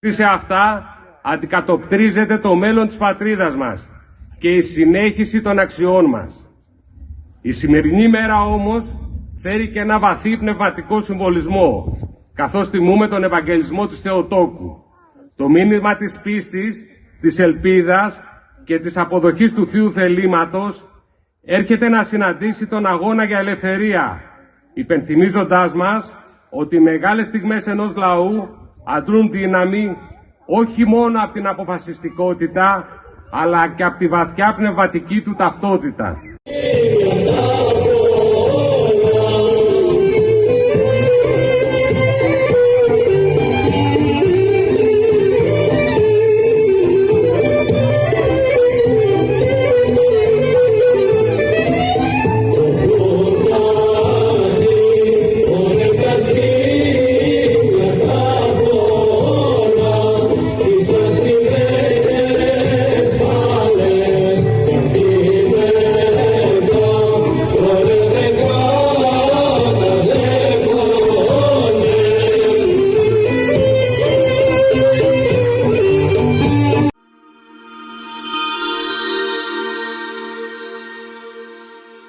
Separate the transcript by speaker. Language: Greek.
Speaker 1: Σε αυτά αντικατοπτρίζεται το μέλλον της πατρίδας μας και η συνέχιση των αξιών μας. Η σημερινή μέρα όμως φέρει και ένα βαθύ πνευματικό συμβολισμό, καθώς τιμούμε τον Ευαγγελισμό της Θεοτόκου. Το μήνυμα της πίστης, της ελπίδας και της αποδοχής του Θείου θελήματος έρχεται να συναντήσει τον αγώνα για ελευθερία, υπενθυμίζοντάς μας ότι οι μεγάλες στιγμές ενός λαού αντλούν δύναμη όχι μόνο από την αποφασιστικότητα, αλλά και από τη βαθιά πνευματική του ταυτότητα.